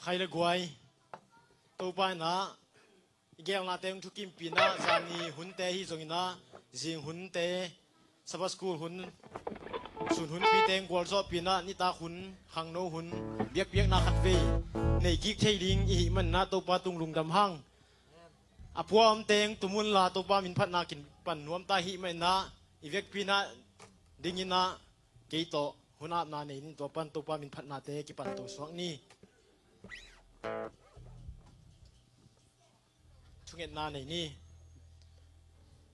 khai le guai to pa na igel na teng thukim pina zani hun te hi zongina jing hun te saba school hun sun hun pi teng gol zo pina ni ta hun hang no hun biak biak na khat ve nei ki thei ding i man na to pa tung lung dam hang apuam teng tumun la to pa min phat na kin pan nuam ta hi mai na i vek pina dingina ke to hunap na nei ni to pan to pa min phat na te ki pan to swak ni chunget na nei ni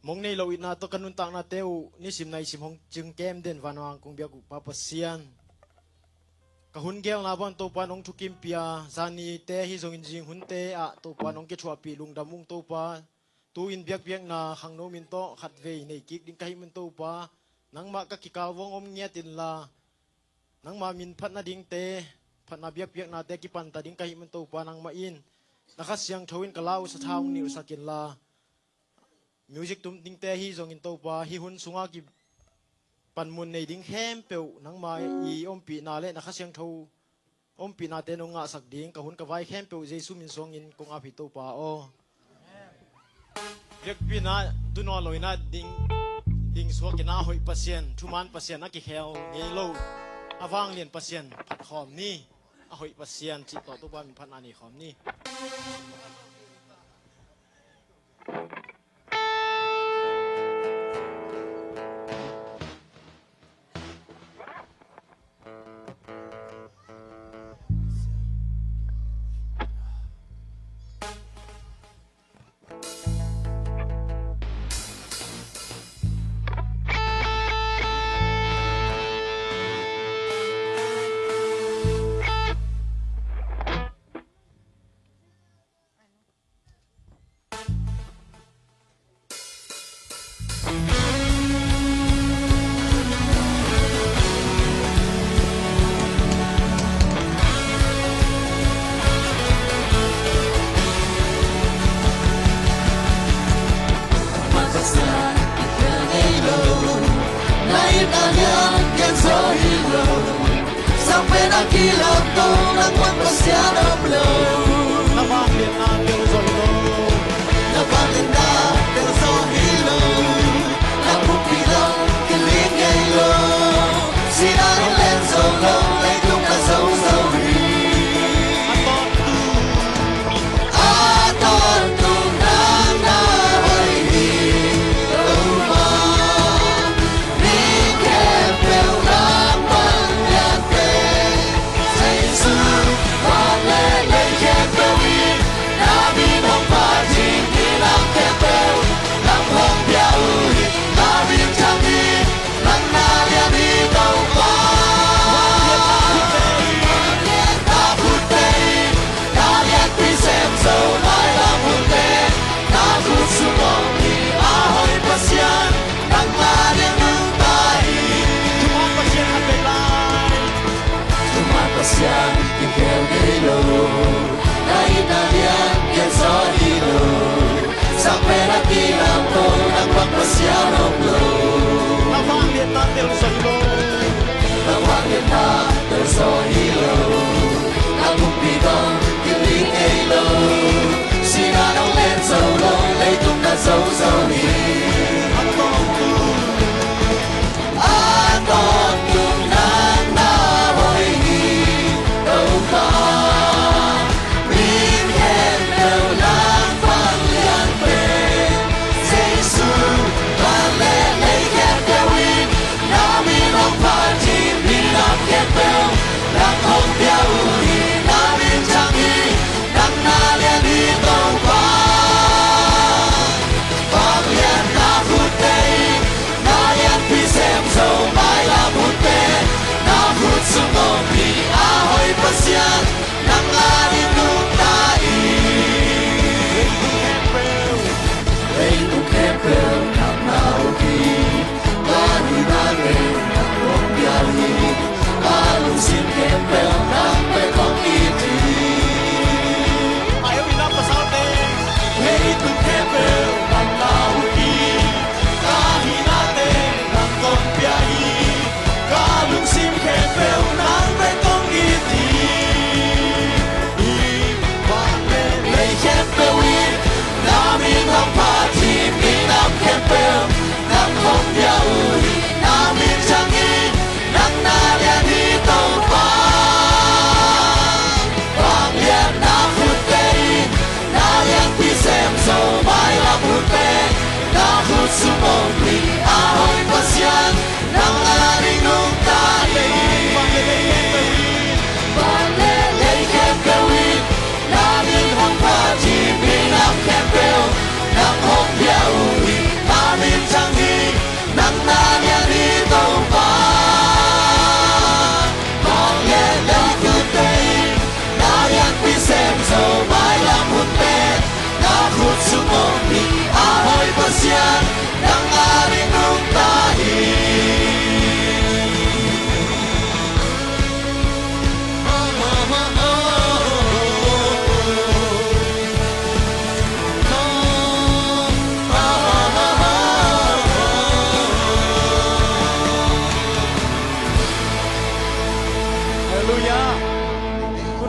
mong nei lo ina to kanun tak na teu ni sim nai sim hong chung kem den wanwang kung bia ku pa pasian ka hun gel na bon to pa nong thukim pia zani te hi zong in jing hun te a to pa nong ke chua pi lung damung to pa tu in biak biak na hang no min to khat ve nei kik ding kai mun to pa nang ma ka ki kal wong om nge tin la nang ma min phat na ding te phat na biak biak na te ki pan ta ding kai mun to pa nang ma in nakha siang thoin kalau sa thawng ni sakin la music tum ding te hi zong in to pa hi hun sunga ki pan mun nei ding hem peu nang mai i om pi na le nakha siang tho om pi na te no nga sak ding ka hun ka vai hem peu jesu min song in kong a phi to pa o yek pi na tu no loina ding ding so ki na hoi pasien thuman pasien a ki khel nge lo awang lien pasien phat khom ni a hoi pasien chi to to ba min phat na ni khom ni Bye.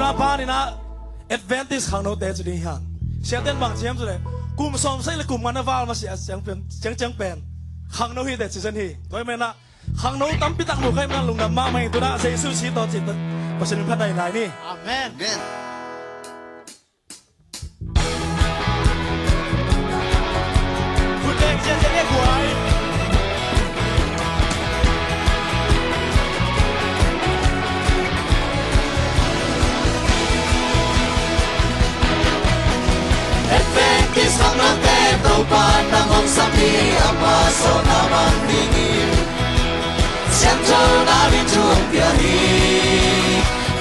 na pa ni na advantage khang no te chu ding han sia ten bang chiam chu le kum som sai le kum man wal ma sia chang pen khang no hi te chi san hi toy me na khang no tam pi tak mu khai man lung na ma mai tu na sei su chi to chi pa sin phan dai nai ni Amen. Amen. Phút đêm sẽ nghe quái. Adventist khang no te to pa nang hong sam hi ama so na mang ni ni siam cho na li chuông bia hi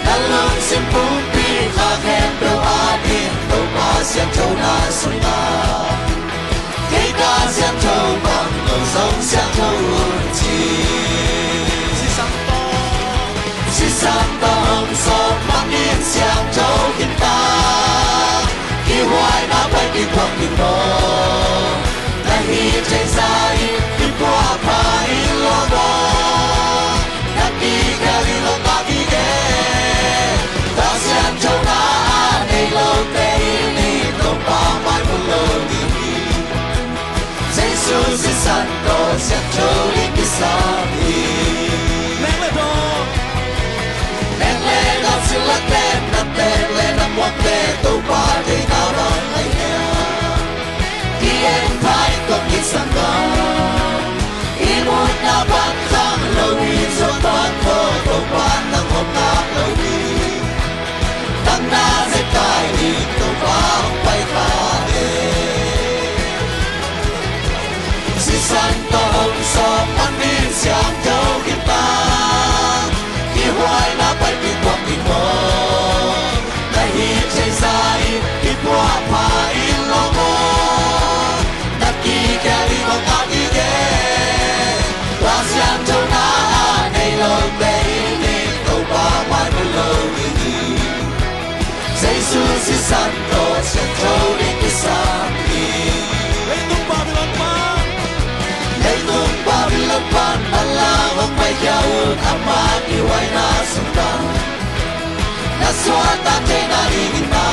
na long sim pum pi kha khen do a din to pa siam cho na soi na ke ka siam cho bang lo song siam cho un chi si sam to hong so mang in siam cho kin ta khi hoài đã bay đi qua biển mơ đã hi chạy dài đi qua phải lo bò đã đi theo đi lo ta đi ghé ta xem châu na này lâu tê đi không bao mai một lâu đi Jesus is Son God xem châu đi cái sao đi nén lên đó xin lắc tên nắp tên lên nắp ngoặc tên tàu qua đi nào đó ngay nè khi em phải công nghiệp sang đó khi muốn nào bắt khang lâu đi cho bắt thơ tàu qua nắng hôm nào lâu đi tăng na dễ cài đi tàu qua không bay phá đi si san to hồng so mắt đi xem châu kim ta khi hoài đã bay đi qua biển mơ đã hi chạy dài đi qua phải lo mơ đã kỳ kẻ đi vào ngã đi ghé qua xem châu na này lâu tê đi tàu qua mai một lâu đi Jesus is Son God xem châu đi cái sao đi lấy tung Babylon pan Allah không phải giàu ama đi hoài na sung tan na xóa tan thế na đi nghìn ta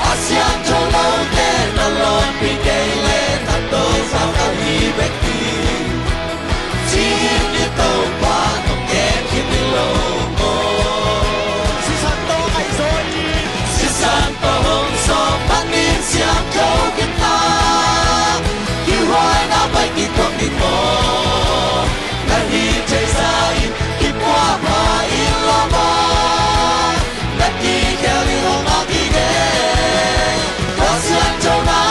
ASEAN châu lâu tên na lon bị cây lên thật tô sao ta đi bét đi chỉ đi tàu qua không nghe khi đi lâu Si san to ai rồi. si san to hồng so bắt nín xiang châu kim ta khi hoài na bay đi qua biển mơ đã hi chạy dài khi qua mà in lo mơ đã đi theo đi hông áo đi ghé có xiang châu na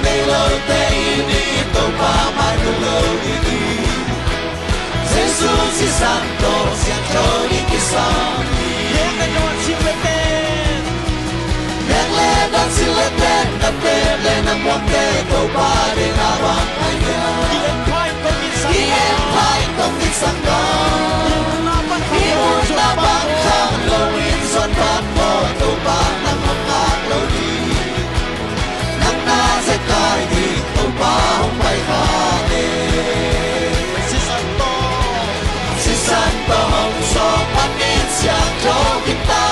này lâu tê đi tàu qua mai từ lâu đi đi Jesus is Son God xiang châu đi cái sao Lên lên cho anh xin lên tên. nén lên đang xin lên tên đập tên lên nằm ngoan tên tàu qua đi nào bằng ai Khi nhớ em phải công nghiệp sang khi em phải công việc sang đó khi muốn ta bán khang lâu in xuân phát mơ tàu bán nắng hồng ngạc lâu đi nắng ta sẽ cài đi tàu ba không bay khá đi Si san to. si san tờ hồng so bắt in xiang châu kim ta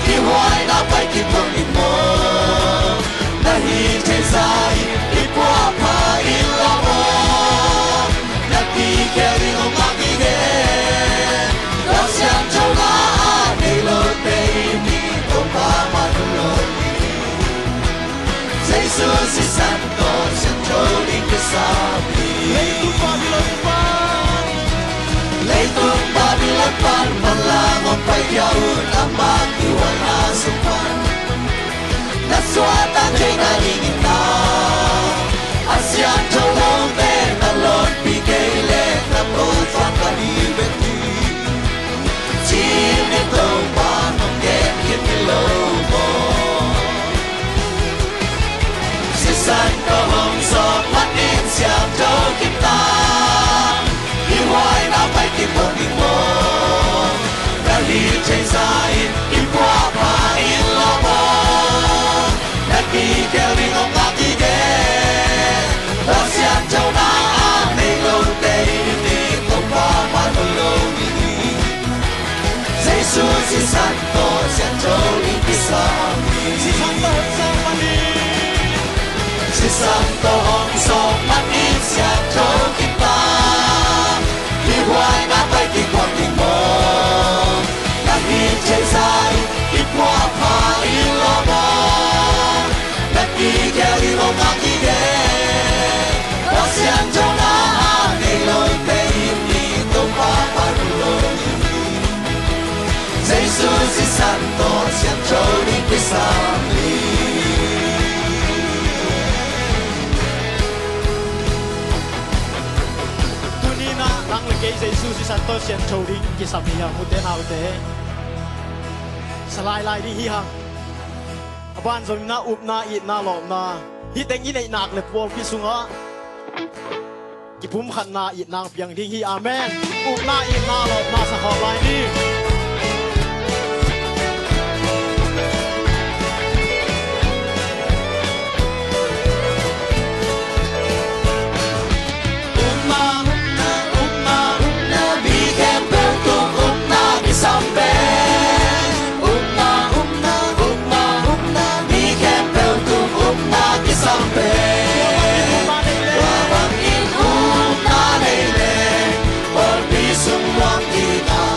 khi hoài đã bay kịp không in mơ đã hi chạy dài đi qua phá in lo mơ đã đi theo đi không mang đi ghé đó xem châu na này lâu tê đi không ba mà không lâu đi Jesus is Son God xem châu đi cái sao đi Lấy tung Babylon pan. lấy tung Babylon pan mà là ngọn phải theo nam mang đi hoài na sung pan đã xóa tan thế na đi nghìn ta ASEAN châu lâu tê na lon bị cây lên na tô choan ta đi bên đi chỉ nên tàu ba nông đen khiến cái lâu mơ si san có hồng gió mắt in xiang châu kim ta khi hoài đã bay kịp không đi mơ đã đi chạy si Santo siang joli pisang Si Santo Hong Song Mani Si Santo Hong Song Mani siang jol kita Khi hoài ngã bay khi quang tình mơ Ngã khi chạy dài khi qua phá ý lo mơ Ngã khi kêu đi lo ngã khi ghé Hoa siang jol na ngày lối tê im đi tô phá phá lối Jesus si Santo siang joli pisang Tunina nang lagay Jesus si Santo siang choring kisamiya mute na ute Salai lai di hihang Aban zong na up na it na lom na Hiteng inay nak le pol pisunga Kipum khat na it nang piang ding hi amen Up na it na lom na sa khalai ni Hãy subscribe cho kênh Ghiền Mì Gõ để không bỏ lỡ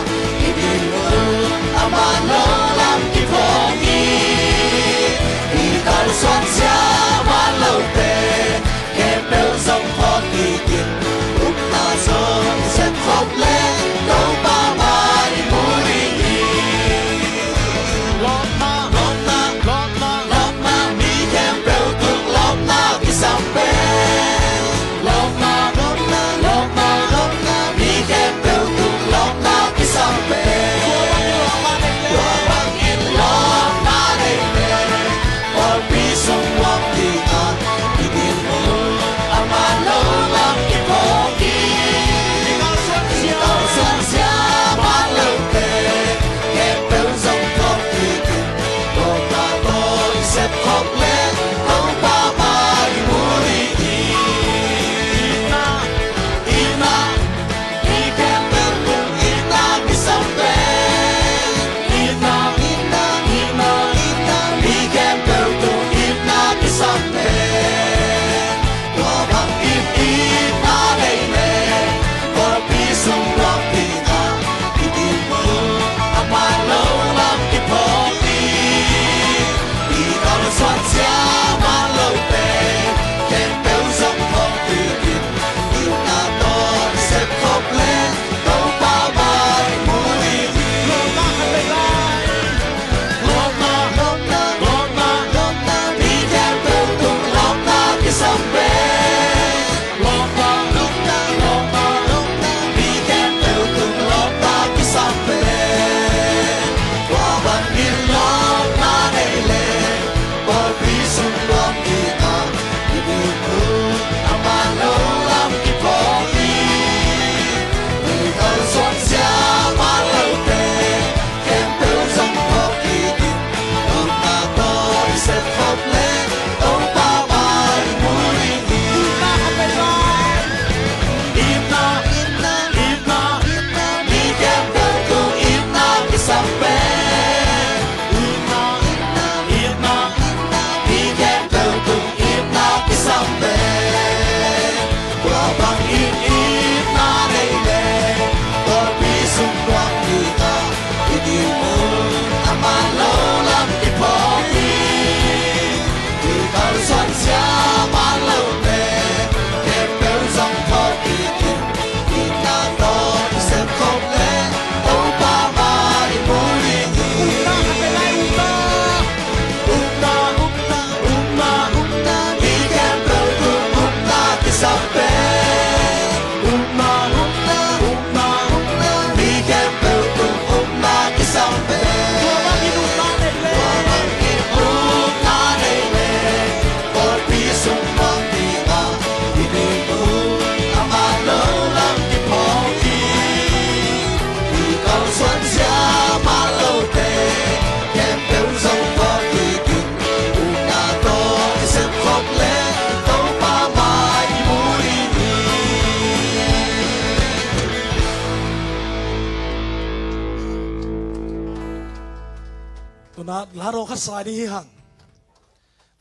ตัวน่ะลาโรคัดสายนี่หัง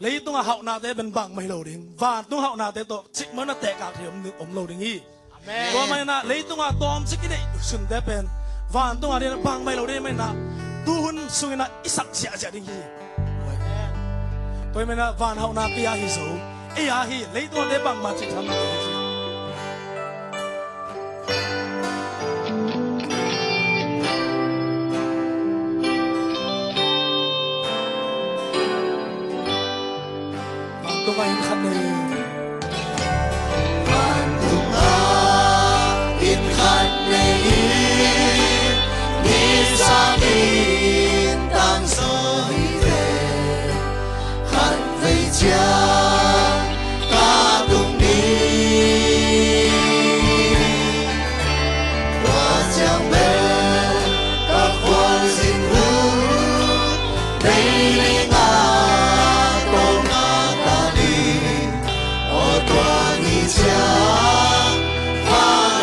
lấy tung hậu nào thế bên bằng mày lầu đình và tung hậu nào thế tổ chỉ mới là tệ cả thì ông lầu đình hi và mày na lấy tung tom chỉ cái này xuân thế bên và tung đây bằng mày lầu đình mày na tu hun xuân na ít sắc xẻ đình hi tôi mày na và hậu nào kia hi số ấy hi lấy tung thế bằng mà chỉ thằng tôi vào hình khăn này in khăn này đi xa in tăng soi về khăn về cha ta cùng đi qua chẳng bên các quan xin hứa đây đi ngà tôn ngà ta đi ô toa đi cha ta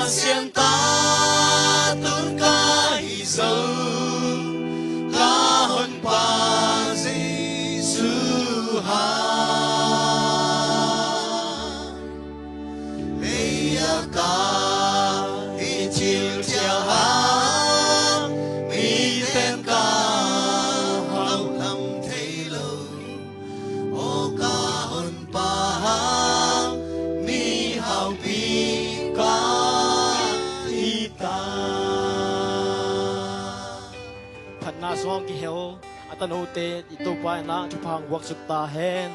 xiên ta tuôn ca hi dâu ca hơn pa Giêsu ha hey ca hi chiều chiều ha mi tên ca hậu lâm thấy lâu ô ca hơn pa mi hậu pi ca hi ta พันนาสวงกิเฮลอัตโนเตอิโตปายนะจุพังวักสุตตาเฮน